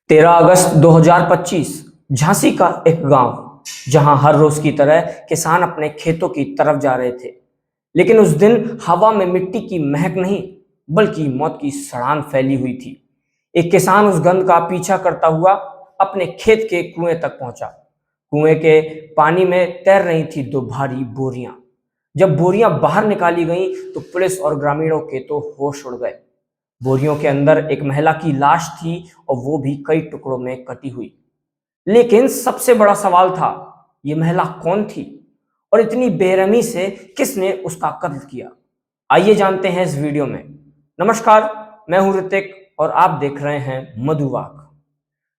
13 अगस्त 2025 झांसी का एक गांव जहां हर रोज की तरह किसान अपने खेतों की तरफ जा रहे थे। लेकिन उस दिन हवा में मिट्टी की महक नहीं बल्कि मौत की सड़ान फैली हुई थी। एक किसान उस गंध का पीछा करता हुआ अपने खेत के कुएं तक पहुंचा। कुएं के पानी में तैर रही थी दो भारी बोरियां। जब बोरियां बाहर निकाली गईं तो पुलिस और ग्रामीणों के तो होश उड़ गए। बोरियों के अंदर एक महिला की लाश थी और वो भी कई टुकड़ों में कटी हुई। लेकिन सबसे बड़ा सवाल था, ये महिला कौन थी और इतनी बेरहमी से किसने उसका कत्ल किया। आइए जानते हैं इस वीडियो में। नमस्कार, मैं हूं ऋतिक और आप देख रहे हैं मधुवाक।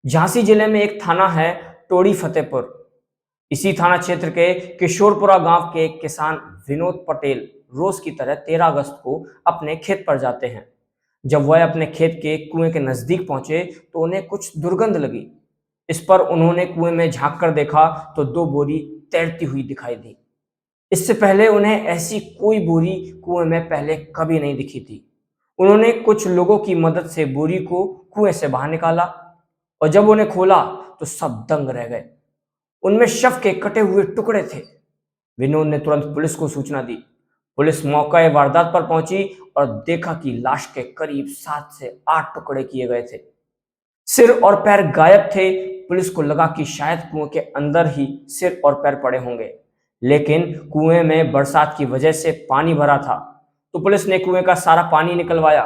झांसी जिले में एक थाना है टोड़ी फतेहपुर। इसी थाना क्षेत्र के किशोरपुरा गांव के एक किसान विनोद पटेल रोज की तरह 13 अगस्त को अपने खेत पर जाते हैं। जब वह अपने खेत के कुएं के नजदीक पहुंचे तो उन्हें कुछ दुर्गंध लगी। इस पर उन्होंने कुएं में झांक कर देखा तो दो बोरी तैरती हुई दिखाई दी। इससे पहले उन्हें ऐसी कोई बोरी कुएं में पहले कभी नहीं दिखी थी। उन्होंने कुछ लोगों की मदद से बोरी को कुएं से बाहर निकाला और जब उन्हें खोला तो सब दंग रह गए। उनमें शव के कटे हुए टुकड़े थे। विनोद ने तुरंत पुलिस को सूचना दी। पुलिस मौका वारदात पर पहुंची और देखा कि लाश के करीब 7 से 8 टुकड़े किए गए थे। सिर और पैर गायब थे। पुलिस को लगा कि शायद कुएं के अंदर ही सिर और पैर पड़े होंगे, लेकिन कुएं में बरसात की वजह से पानी भरा था तो पुलिस ने कुएं का सारा पानी निकलवाया,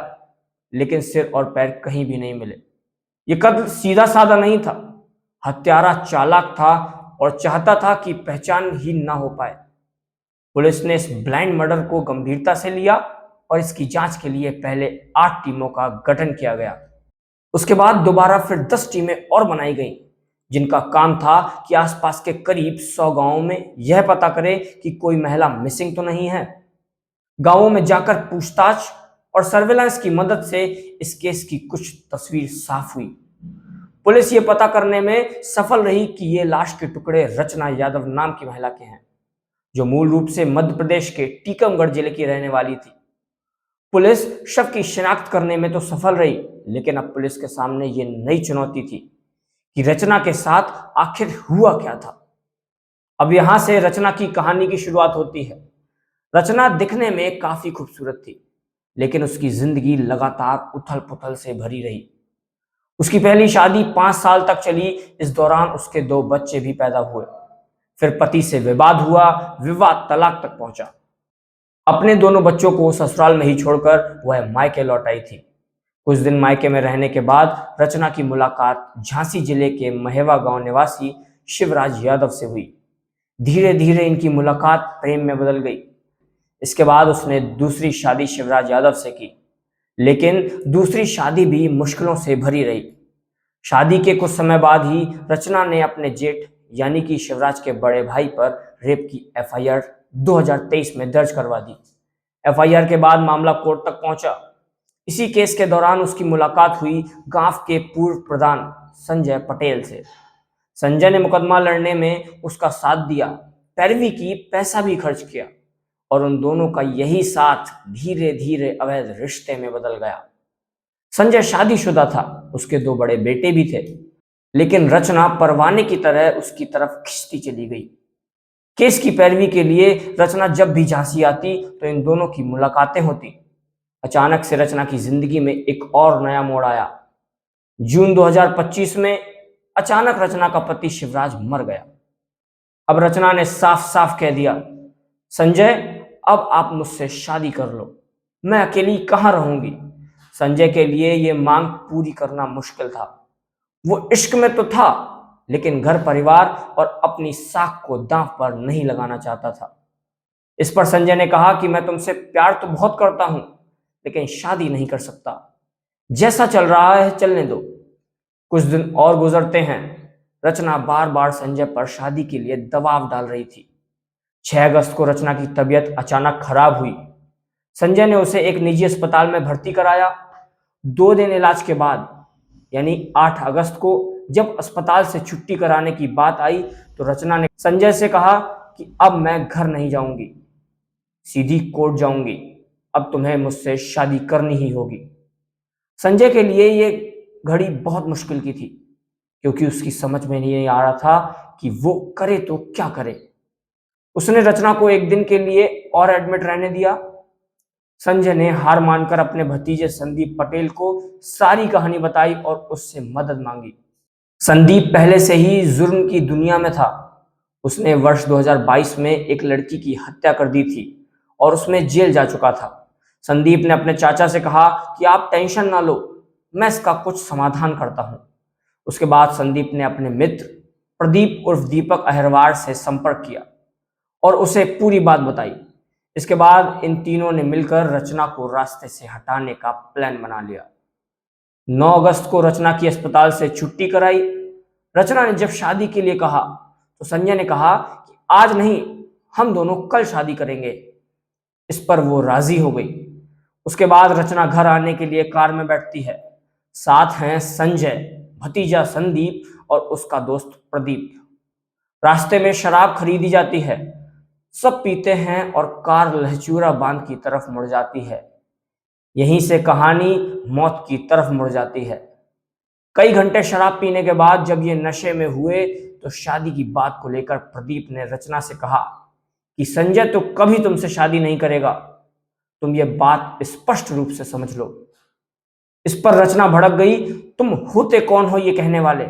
लेकिन सिर और पैर कहीं भी नहीं मिले। ये कत्ल सीधा साधा नहीं था। हत्यारा चालाक था और चाहता था कि पहचान ही ना हो पाए। पुलिस ने इस ब्लाइंड मर्डर को गंभीरता से लिया और इसकी जांच के लिए पहले 8 टीमों का गठन किया गया। उसके बाद दोबारा फिर 10 टीमें और बनाई गईं, जिनका काम था कि आसपास के करीब 100 गांवों में यह पता करे कि कोई महिला मिसिंग तो नहीं है। गांवों में जाकर पूछताछ और सर्वेलेंस की मदद से इस केस की कुछ तस्वीर साफ हुई। पुलिस ये पता करने में सफल रही कि ये लाश के टुकड़े रचना यादव नाम की महिला के हैं, जो मूल रूप से मध्य प्रदेश के टीकमगढ़ जिले की रहने वाली थी। पुलिस शव की शिनाख्त करने में तो सफल रही, लेकिन अब पुलिस के सामने ये नई चुनौती थी कि रचना के साथ आखिर हुआ क्या था। अब यहां से रचना की कहानी की शुरुआत होती है। रचना दिखने में काफी खूबसूरत थी, लेकिन उसकी जिंदगी लगातार उथल पुथल से भरी रही। उसकी पहली शादी 5 साल तक चली। इस दौरान उसके 2 बच्चे भी पैदा हुए। फिर पति से विवाद हुआ, विवाद तलाक तक पहुंचा। अपने दोनों बच्चों को ससुराल में ही छोड़कर वह मायके लौट आई थी। कुछ दिन मायके में रहने के बाद रचना की मुलाकात झांसी जिले के महेवा गांव निवासी शिवराज यादव से हुई। धीरे धीरे इनकी मुलाकात प्रेम में बदल गई। इसके बाद उसने दूसरी शादी शिवराज यादव से की, लेकिन दूसरी शादी भी मुश्किलों से भरी रही। शादी के कुछ समय बाद ही रचना ने अपने जेठ यानी कि शिवराज के बड़े भाई पर रेप की एफआईआर 2023 में दर्ज करवा दी। एफआईआर के बाद मामला कोर्ट तक पहुंचा। इसी केस के दौरान उसकी मुलाकात हुई गांव के पूर्व प्रधान संजय पटेल से। संजय ने मुकदमा लड़ने में उसका साथ दिया, पैरवी की, पैसा भी खर्च किया और उन दोनों का यही साथ धीरे धीरे अवैध रिश्ते में बदल गया। संजय शादीशुदा था, उसके 2 बड़े बेटे भी थे, लेकिन रचना परवाने की तरह उसकी तरफ खिंचती चली गई। केस की पैरवी के लिए रचना जब भी झांसी आती तो इन दोनों की मुलाकातें होती। अचानक से रचना की जिंदगी में एक और नया मोड़ आया। जून 2025 में अचानक रचना का पति शिवराज मर गया। अब रचना ने साफ साफ कह दिया, संजय अब आप मुझसे शादी कर लो, मैं अकेली कहां रहूंगी। संजय के लिए यह मांग पूरी करना मुश्किल था। वो इश्क में तो था, लेकिन घर परिवार और अपनी साख को दांव पर नहीं लगाना चाहता था। इस पर संजय ने कहा कि मैं तुमसे प्यार तो बहुत करता हूं, लेकिन शादी नहीं कर सकता। जैसा चल रहा है चलने दो। कुछ दिन और गुजरते हैं। रचना बार बार संजय पर शादी के लिए दबाव डाल रही थी। 6 अगस्त को रचना की तबीयत अचानक खराब हुई। संजय ने उसे एक निजी अस्पताल में भर्ती कराया। 2 दिन इलाज के बाद यानी 8 अगस्त को जब अस्पताल से छुट्टी कराने की बात आई तो रचना ने संजय से कहा कि अब मैं घर नहीं जाऊंगी, सीधी कोर्ट जाऊंगी। अब तुम्हें मुझसे शादी करनी ही होगी। संजय के लिए ये घड़ी बहुत मुश्किल की थी। क्योंकि उसकी समझ में नहीं आ रहा था कि वो करे तो क्या करे। उसने रचना को एक दिन के लिए और एडमिट रहने दिया। संजय ने हार मानकर अपने भतीजे संदीप पटेल को सारी कहानी बताई और उससे मदद मांगी। संदीप पहले से ही जुर्म की दुनिया में था। उसने वर्ष 2022 में एक लड़की की हत्या कर दी थी और उसमें जेल जा चुका था। संदीप ने अपने चाचा से कहा कि आप टेंशन ना लो, मैं इसका कुछ समाधान करता हूं। उसके बाद संदीप ने अपने मित्र प्रदीप उर्फ दीपक अहिरवार से संपर्क किया और उसे पूरी बात बताई। इसके बाद इन तीनों ने मिलकर रचना को रास्ते से हटाने का प्लान बना लिया। 9 अगस्त को रचना की अस्पताल से छुट्टी कराई। रचना ने जब शादी के लिए कहा तो संजय ने कहा कि आज नहीं, हम दोनों कल शादी करेंगे। इस पर वो राजी हो गई। उसके बाद रचना घर आने के लिए कार में बैठती है। साथ हैं संजय, भतीजा संदीप और उसका दोस्त प्रदीप। रास्ते में शराब खरीदी जाती है। सब पीते हैं और कार लहचूरा बांध की तरफ मुड़ जाती है। यहीं से कहानी मौत की तरफ मुड़ जाती है। कई घंटे शराब पीने के बाद जब ये नशे में हुए तो शादी की बात को लेकर प्रदीप ने रचना से कहा कि संजय तो कभी तुमसे शादी नहीं करेगा, तुम ये बात स्पष्ट रूप से समझ लो। इस पर रचना भड़क गई, तुम होते कौन हो ये कहने वाले।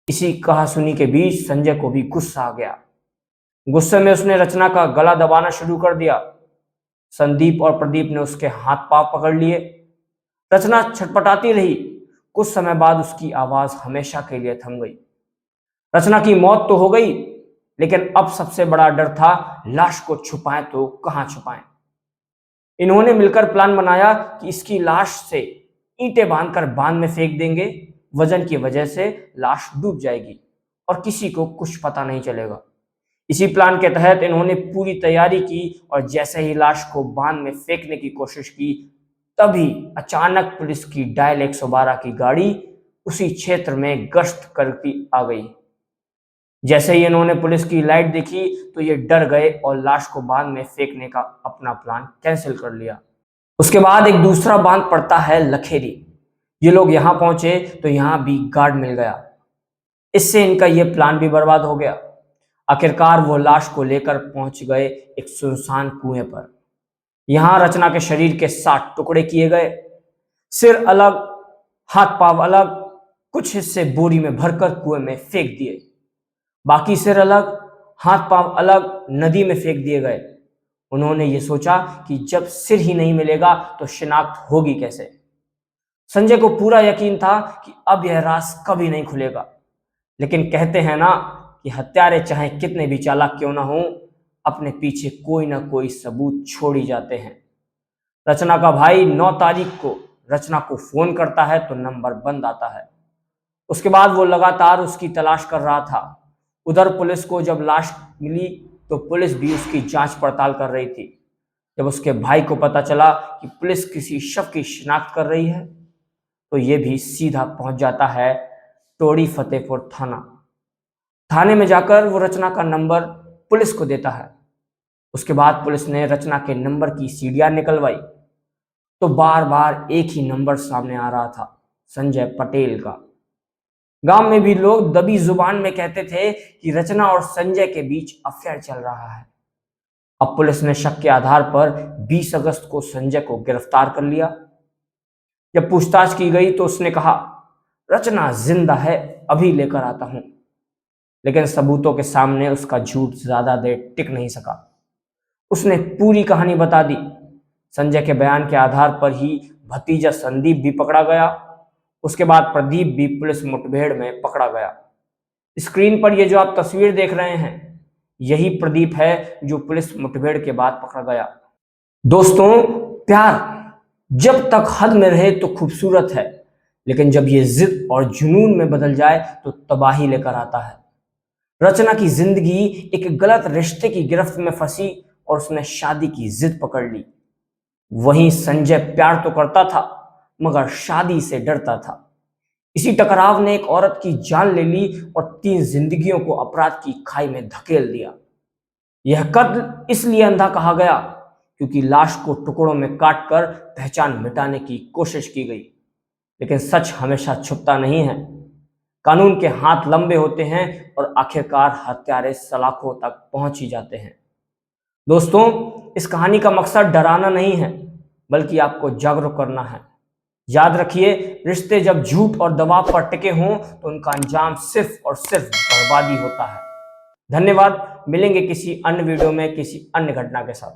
इसी कहासुनी के बीच संजय को भी गुस्सा आ गया। गुस्से में उसने रचना का गला दबाना शुरू कर दिया। संदीप और प्रदीप ने उसके हाथ पांव पकड़ लिए। रचना छटपटाती रही। कुछ समय बाद उसकी आवाज हमेशा के लिए थम गई। रचना की मौत तो हो गई, लेकिन अब सबसे बड़ा डर था लाश को छुपाएं तो कहां छुपाएं। इन्होंने मिलकर प्लान बनाया कि इसकी लाश से ईंटें बांधकर बांध में फेंक देंगे। वजन की वजह से लाश डूब जाएगी और किसी को कुछ पता नहीं चलेगा। इसी प्लान के तहत इन्होंने पूरी तैयारी की और जैसे ही लाश को बांध में फेंकने की कोशिश की, तभी अचानक पुलिस की डायल 112 की गाड़ी उसी क्षेत्र में गश्त करती आ गई। जैसे ही इन्होंने पुलिस की लाइट देखी तो ये डर गए और लाश को बांध में फेंकने का अपना प्लान कैंसिल कर लिया। उसके बाद एक दूसरा बांध पड़ता है लखेरी। ये लोग यहां पहुंचे तो यहां भी गार्ड मिल गया। इससे इनका यह प्लान भी बर्बाद हो गया। आखिरकार वो लाश को लेकर पहुंच गए एक सुनसान कुएं पर। यहां रचना के शरीर के 7 टुकड़े किए गए। सिर अलग, हाथ पांव अलग, कुछ हिस्से बोरी में भरकर कुएं में फेंक दिए। बाकी सिर अलग, हाथ पांव अलग नदी में फेंक दिए गए। उन्होंने ये सोचा कि जब सिर ही नहीं मिलेगा तो शिनाख्त होगी कैसे। संजय को पूरा यकीन था कि अब यह राज कभी नहीं खुलेगा, लेकिन कहते हैं ना कि हत्यारे चाहे कितने भी चालाक क्यों ना हो, अपने पीछे कोई ना कोई सबूत छोड़ ही जाते हैं। रचना का भाई 9 तारीख को रचना को फोन करता है तो नंबर बंद आता है। उसके बाद वो लगातार उसकी तलाश कर रहा था। उधर पुलिस को जब लाश मिली तो पुलिस भी उसकी जांच पड़ताल कर रही थी। जब उसके भाई को पता चला कि पुलिस किसी शव की शिनाख्त कर रही है तो ये भी सीधा पहुंच जाता है टोड़ी फतेहपुर थाना। थाने में जाकर वो रचना का नंबर पुलिस को देता है। उसके बाद पुलिस ने रचना के नंबर की सीडियां निकलवाई तो बार बार एक ही नंबर सामने आ रहा था, संजय पटेल का। गांव में भी लोग दबी जुबान में कहते थे कि रचना और संजय के बीच अफेयर चल रहा है। अब पुलिस ने शक के आधार पर 20 अगस्त को संजय को गिरफ्तार कर लिया। जब पूछताछ की गई तो उसने कहा, रचना जिंदा है, अभी लेकर आता हूं। लेकिन सबूतों के सामने उसका झूठ ज्यादा देर टिक नहीं सका। उसने पूरी कहानी बता दी। संजय के बयान के आधार पर ही भतीजा संदीप भी पकड़ा गया। उसके बाद प्रदीप भी पुलिस मुठभेड़ में पकड़ा गया। स्क्रीन पर ये जो आप तस्वीर देख रहे हैं, यही प्रदीप है जो पुलिस मुठभेड़ के बाद पकड़ा गया। दोस्तों, प्यार जब तक हद में रहे तो खूबसूरत है, लेकिन जब ये जिद और जुनून में बदल जाए तो तबाही लेकर आता है। रचना की जिंदगी एक गलत रिश्ते की गिरफ्त में फंसी और उसने शादी की जिद पकड़ ली। वहीं संजय प्यार तो करता था मगर शादी से डरता था। इसी टकराव ने एक औरत की जान ले ली और 3 जिंदगियों को अपराध की खाई में धकेल दिया। यह कत्ल इसलिए अंधा कहा गया क्योंकि लाश को टुकड़ों में काटकर पहचान मिटाने की कोशिश की गई। लेकिन सच हमेशा छुपता नहीं है। कानून के हाथ लंबे होते हैं और आखिरकार हत्यारे सलाखों तक पहुंच ही जाते हैं। दोस्तों, इस कहानी का मकसद डराना नहीं है, बल्कि आपको जागरूक करना है। याद रखिए, रिश्ते जब झूठ और दबाव पर टिके हों तो उनका अंजाम सिर्फ और सिर्फ बर्बादी होता है। धन्यवाद। मिलेंगे किसी अन्य वीडियो में किसी अन्य घटना के साथ।